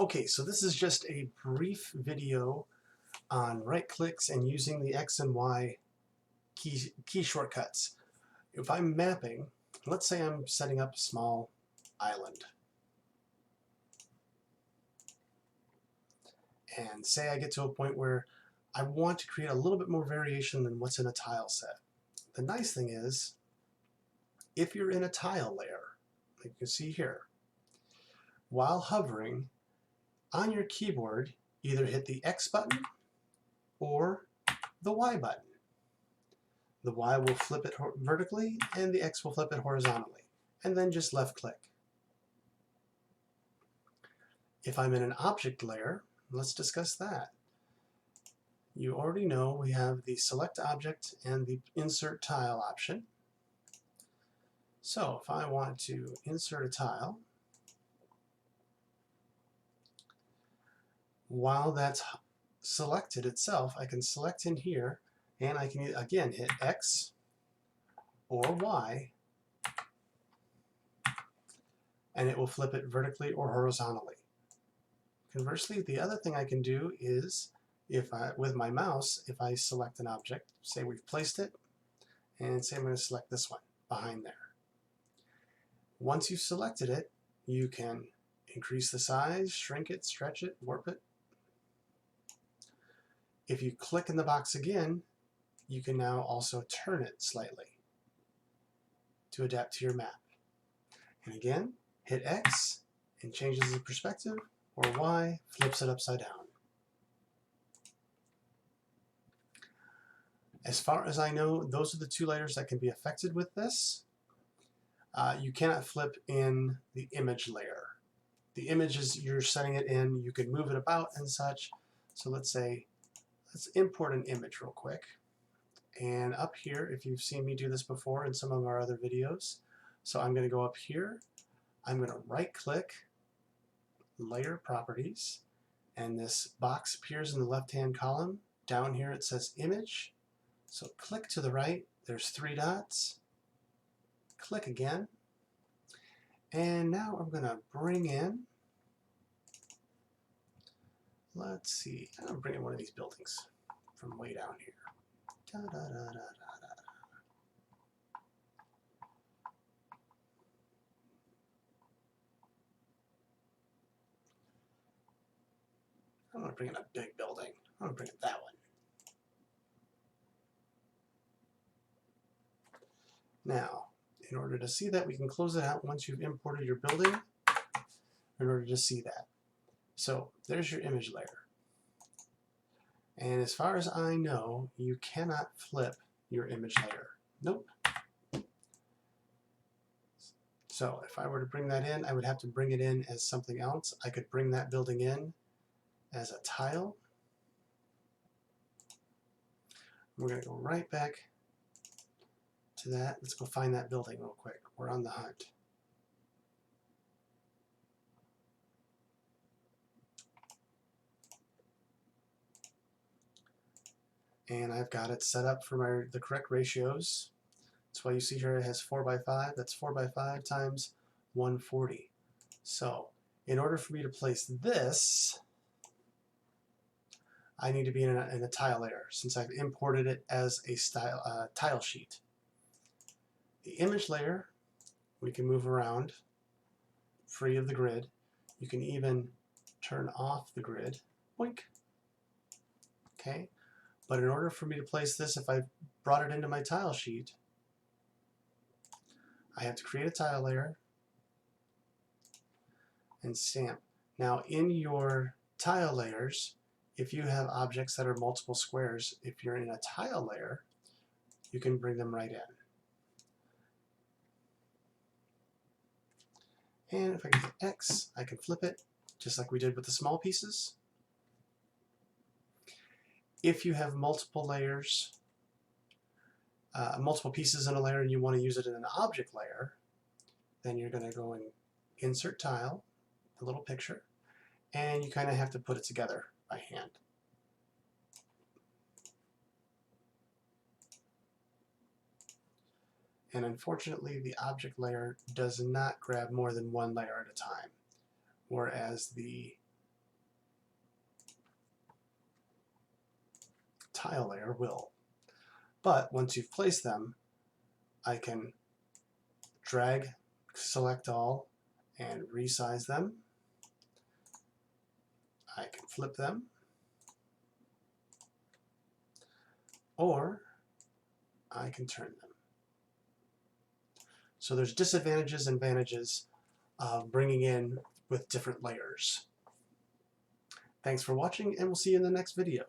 Okay, so this is just a brief video on right clicks and using the X and Y key shortcuts. If I'm mapping, let's say I'm setting up a small island. And say I get to a point where I want to create a little bit more variation than what's in a tile set. The nice thing is, if you're in a tile layer, like you can see here, while hovering on your keyboard, either hit the X button or the Y button. The Y will flip it vertically and the X will flip it horizontally. And then just left click. If I'm in an object layer, let's discuss that. You already know we have the select object and the insert tile option. So if I want to insert a tile, while that's selected itself, I can select in here and I can again hit X or Y and it will flip it vertically or horizontally. Conversely, the other thing I can do is, with my mouse, if I select an object, say we've placed it, and say I'm going to select this one behind there. Once you've selected it, you can increase the size, shrink it, stretch it, warp it. If you click in the box again, you can now also turn it slightly to adapt to your map. And again, hit X and changes the perspective, or Y flips it upside down. As far as I know, those are the two layers that can be affected with this. You cannot flip in the image layer. The image is, you're setting it in, you can move it about and such. So let's import an image real quick. And up here, if you've seen me do this before in some of our other videos, so I'm going to go up here, I'm going to right click, layer properties, and this box appears in the left hand column. Down here it says image. So click to the right, there's 3 dots, click again, and now I'm going to bring in, let's see, I'm going to bring in one of these buildings from way down here. Da, da, da, da, da, da. I'm going to bring in a big building. I'm going to bring in that one. Now, in order to see that, we can close it out once you've imported your building in order to see that. So there's your image layer. And as far as I know, you cannot flip your image layer. Nope. So if I were to bring that in, I would have to bring it in as something else. I could bring that building in as a tile. We're going to go right back to that. Let's go find that building real quick. We're on the hunt. And I've got it set up for the correct ratios. That's why you see here it has 4 by 5. That's 4 by 5 times 140. So in order for me to place this, I need to be in a tile layer since I've imported it as a tile sheet. The image layer, we can move around free of the grid. You can even turn off the grid. Boink. Okay. But in order for me to place this, if I brought it into my tile sheet, I have to create a tile layer and stamp. Now in your tile layers, if you have objects that are multiple squares, if you're in a tile layer, you can bring them right in. And if I hit X, I can flip it, just like we did with the small pieces. If you have multiple layers, multiple pieces in a layer and you want to use it in an object layer, then you're going to go and insert tile, the little picture, and you kind of have to put it together by hand. And unfortunately, the object layer does not grab more than one layer at a time, whereas the tile layer will. But once you've placed them, I can drag, select all, and resize them. I can flip them, or I can turn them. So there's disadvantages and advantages of bringing in with different layers. Thanks for watching, and we'll see you in the next video.